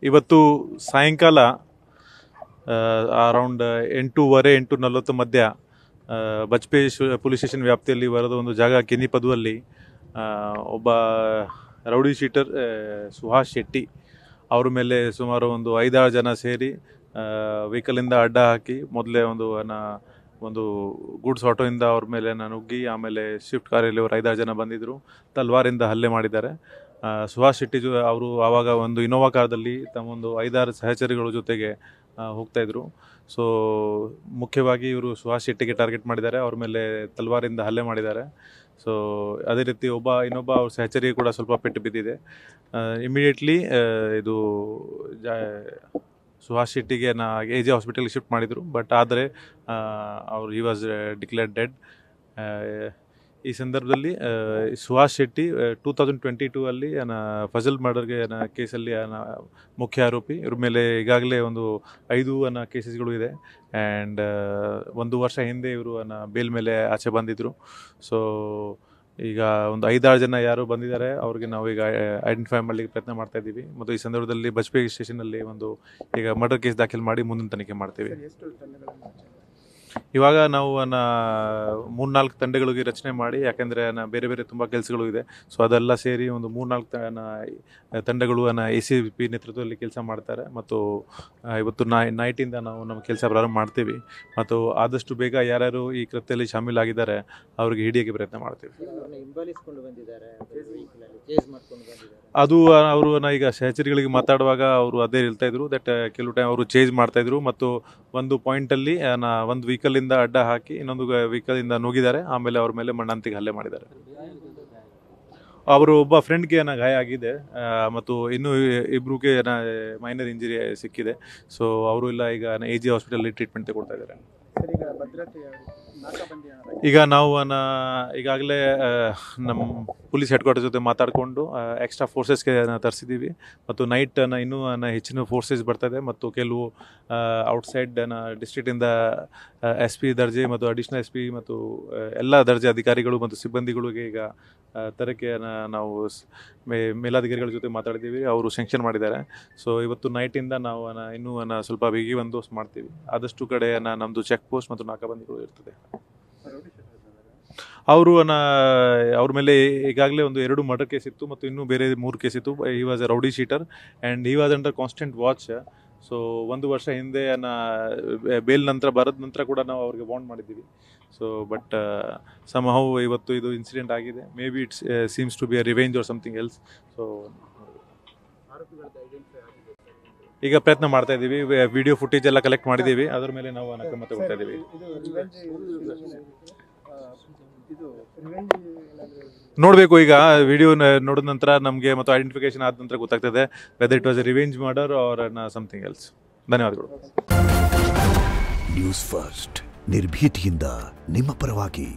ಇವತ್ತು ಸಾಯಂಕಾಲ ಅರೌಂಡ್ 8:30-8:40 ಮಧ್ಯ ಬಜ್ಪೇಯಿ ಪೊಲೀಸ್ ಸ್ಟೇಷನ್ ವ್ಯಾಪ್ತಿಯಲ್ಲಿ ಬರೋದ ಒಂದು ಜಾಗ ಕೆನಿಪದುವಲ್ಲಿ ಒಬ್ಬ ರೌಡಿ ಶೀಟರ್ ಸುಹಾಸ್ ಶೆಟ್ಟಿ ಅವ್ರ ಮೇಲೆ ಸುಮಾರು ಒಂದು 5-6 ಜನ ಸೇರಿ ವೆಹಿಕಲಿಂದ ಅಡ್ಡ ಹಾಕಿ ಮೊದಲೇ ಒಂದು ಗೂಡ್ಸ್ ಆಟೋಯಿಂದ ಅವ್ರ ಮೇಲೆ ನುಗ್ಗಿ ಆಮೇಲೆ ಸ್ವಿಫ್ಟ್ ಕಾರಲ್ಲಿ ಅವರು 5-6 ಜನ ಬಂದಿದ್ದರು, ತಲ್ವಾರಿಂದ ಹಲ್ಲೆ ಮಾಡಿದ್ದಾರೆ. ಸುಹಾಸ್ ಶೆಟ್ಟಿ ಅವರು ಆವಾಗ ಒಂದು ಇನೋವಾ ಕಾರ್ದಲ್ಲಿ ತಮ್ಮೊಂದು 5-6 ಸಹಚರಿಗಳ ಜೊತೆಗೆ ಹೋಗ್ತಾಯಿದ್ರು. ಸೊ ಮುಖ್ಯವಾಗಿ ಇವರು ಸುಹಾಸ್ ಶೆಟ್ಟಿಗೆ ಟಾರ್ಗೆಟ್ ಮಾಡಿದ್ದಾರೆ, ಅವ್ರ ಮೇಲೆ ತಲ್ವಾರಿಂದ ಹಲ್ಲೆ ಮಾಡಿದ್ದಾರೆ. ಸೊ ಅದೇ ರೀತಿ ಇನ್ನೊಬ್ಬ ಅವ್ರ ಸಹಚರಿಗೆ ಕೂಡ ಸ್ವಲ್ಪ ಪೆಟ್ಟು ಬಿದ್ದಿದೆ. ಇಮಿಡಿಯೇಟ್ಲಿ ಇದು ಸುಹಾಸ್ ಶೆಟ್ಟಿಗೆ AJ ಹಾಸ್ಪಿಟಲ್ಗೆ ಶಿಫ್ಟ್ ಮಾಡಿದರು. ಬಟ್ ಆದರೆ ಹಿ ವಾಸ್ ಡಿಕ್ಲೇರ್ಡ್ ಡೆಡ್. ಈ ಸಂದರ್ಭದಲ್ಲಿ ಸುಹಾಸ್ ಶೆಟ್ಟಿ 2022 ಫಜಲ್ ಮರ್ಡರ್ಗೆ ಕೇಸಲ್ಲಿ ಮುಖ್ಯ ಆರೋಪಿ. ಇವ್ರ ಮೇಲೆ ಈಗಾಗಲೇ ಒಂದು 5 ಕೇಸಸ್ಗಳು ಇದೆ. ಆ್ಯಂಡ್ 1 ವರ್ಷ ಹಿಂದೆ ಇವರು ಬೇಲ್ ಮೇಲೆ ಆಚೆ ಬಂದಿದ್ದರು. ಸೊ ಈಗ ಒಂದು 5-6 ಜನ ಯಾರು ಬಂದಿದ್ದಾರೆ ಅವ್ರಿಗೆ ನಾವು ಈಗ ಐಡೆಂಟಿಫೈ ಮಾಡಲಿಕ್ಕೆ ಪ್ರಯತ್ನ ಮಾಡ್ತಾ ಇದ್ದೀವಿ. ಮತ್ತು ಈ ಸಂದರ್ಭದಲ್ಲಿ ಬಜ್ಪೇಯಿ ಸ್ಟೇಷನಲ್ಲಿ ಈಗ ಮರ್ಡರ್ ಕೇಸ್ ದಾಖಲು ಮಾಡಿ ಮುಂದಿನ ತನಿಖೆ ಮಾಡ್ತೀವಿ. ಇವಾಗ ನಾವು 3-4 ತಂಡಗಳಿಗೆ ರಚನೆ ಮಾಡಿ, ಯಾಕೆಂದರೆ ಬೇರೆ ಬೇರೆ ತುಂಬ ಕೆಲಸಗಳು ಇದೆ. ಸೊ ಅದೆಲ್ಲ ಸೇರಿ ಒಂದು 3-4 ತಂಡಗಳು ACP ನೇತೃತ್ವದಲ್ಲಿ ಕೆಲಸ ಮಾಡ್ತಾರೆ. ಮತ್ತು ಇವತ್ತು ನೈಟಿಂದ ನಾವು ನಮ್ಮ ಕೆಲಸ ಪ್ರಾರಂಭ ಮಾಡ್ತೀವಿ. ಮತ್ತು ಆದಷ್ಟು ಬೇಗ ಯಾರ್ಯಾರು ಈ ಕೃತ್ಯದಲ್ಲಿ ಶಾಮೀಲಾಗಿದ್ದಾರೆ ಅವ್ರಿಗೆ ಹಿಡಿಯೋಕ್ಕೆ ಪ್ರಯತ್ನ ಮಾಡ್ತೀವಿ. ಅದು ಅವರು ಈಗ ಸಹಚರಿಗಳಿಗೆ ಮಾತಾಡುವಾಗ ಅವರು ಅದೇ ಹೇಳ್ತಾ ಇದ್ರು, ದಟ್ ಕೆಲವು ಟೈಮ್ ಅವರು ಚೇಂಜ್ ಮಾಡ್ತಾಯಿದ್ರು. ಮತ್ತು ಒಂದು ಪಾಯಿಂಟಲ್ಲಿ ಒಂದು ವೆಹಿಕಲಿಂದ ಅಡ್ಡ ಹಾಕಿ ಇನ್ನೊಂದು ವೆಹಿಕಲಿಂದ ನುಗ್ಗಿದ್ದಾರೆ. ಆಮೇಲೆ ಅವ್ರ ಮೇಲೆ ಮಣ್ಣಂತಿಗೆ ಹಲ್ಲೆ ಮಾಡಿದ್ದಾರೆ. ಅವರು ಒಬ್ಬ ಫ್ರೆಂಡ್ಗೆ ಗಾಯ ಆಗಿದೆ ಮತ್ತು ಇನ್ನೂ ಇಬ್ಬರಿಗೆ ಮೈನರ್ ಇಂಜರಿ ಸಿಕ್ಕಿದೆ. ಸೊ ಅವರು ಎಲ್ಲ ಈಗ AJ ಹಾಸ್ಪಿಟಲಲ್ಲಿ ಟ್ರೀಟ್ಮೆಂಟ್ ತಗೊಳ್ತಾ ಇದ್ದಾರೆ. ಈಗ ನಾವು ಈಗಾಗಲೇ ನಮ್ಮ ಪೊಲೀಸ್ ಹೆಡ್ ಕ್ವಾರ್ಟರ್ಸ್ ಜೊತೆ ಮಾತಾಡಿಕೊಂಡು ಎಕ್ಸ್ಟ್ರಾ ಫೋರ್ಸಸ್ಗೆ ತರಿಸಿದ್ದೀವಿ. ಮತ್ತು ನೈಟ್ ಇನ್ನೂ ಹೆಚ್ಚಿನ ಫೋರ್ಸಸ್ ಬರ್ತದೆ. ಮತ್ತು ಕೆಲವು ಔಟ್ಸೈಡ್ ಡಿಸ್ಟ್ರಿಕ್ಟಿಂದ SP ದರ್ಜೆ ಮತ್ತು ಅಡಿಷನಲ್ SP ಮತ್ತು ಎಲ್ಲ ದರ್ಜೆ ಅಧಿಕಾರಿಗಳು ಮತ್ತು ಸಿಬ್ಬಂದಿಗಳಿಗೆ ಈಗ ತರಕ್ಕೆ ನಾವು ಮೇಲಾಧಿಕಾರಿಗಳ ಜೊತೆ ಮಾತಾಡಿದ್ದೀವಿ. ಅವರು ಸ್ಯಾಂಕ್ಷನ್ ಮಾಡಿದ್ದಾರೆ. ಸೊ ಇವತ್ತು ನೈಟಿಂದ ನಾವು ಇನ್ನೂ ಸ್ವಲ್ಪ ಬಿಗಿ ಬಂದೋಬಸ್ತ್ ಮಾಡ್ತೀವಿ. ಆದಷ್ಟು ಕಡೆ ನಮ್ಮದು ಚೆಕ್ ಪೋಸ್ಟ್ ಮತ್ತು ನಾಕಾಬಂದಿಗಳು ಇರ್ತದೆ. ಅವ್ರ ಮೇಲೆ ಈಗಾಗಲೇ ಒಂದು 2 ಮರ್ಡರ್ ಕೇಸ್ ಇತ್ತು ಮತ್ತು ಇನ್ನೂ ಬೇರೆ 3 ಕೇಸ್ ಇತ್ತು. He was A rowdy sheeter and he was under constant watch. So 1 ವರ್ಷ ಹಿಂದೆ ಬೇಲ್ ನಂತರ ಬರೋದ ನಂತರ ಕೂಡ ನಾವು ಅವ್ರಿಗೆ ವಾರ್ನ್ ಮಾಡಿದ್ದೀವಿ. ಸೊ ಬಟ್ ಸಮಹೌ ಇವತ್ತು ಇದು ಇನ್ಸಿಡೆಂಟ್ ಆಗಿದೆ. Maybe it's seems to be a revenge or something else. So ಈಗ ಪ್ರಯತ್ನ ಮಾಡ್ತಾ ಇದ್ದೀವಿ. ವಿಡಿಯೋ ಫುಟೇಜ್ ಎಲ್ಲ ಕಲೆಕ್ಟ್ ಮಾಡಿದ್ದೀವಿ. ಅದ್ರ ಮೇಲೆ ನಾವು ಕ್ರಮ ತಗೊಳ್ತಾ ಇದ್ದೀವಿ. ನೋಡಬೇಕು, ಈಗ ವಿಡಿಯೋ ನೋಡಿದ ನಂತರ ನಮಗೆ ಮತ್ತು ಐಡೆಂಟಿಫಿಕೇಶನ್ ಆದ ನಂತರ ಗೊತ್ತಾಗ್ತದೆ whether it was a revenge murder or something else. ಧನ್ಯವಾದಗಳು. ನ್ಯೂಸ್ ಫಸ್ಟ್, ನಿರ್ಭೀತಿಯಿಂದ ನಿಮ್ಮ ಪರವಾಗಿ.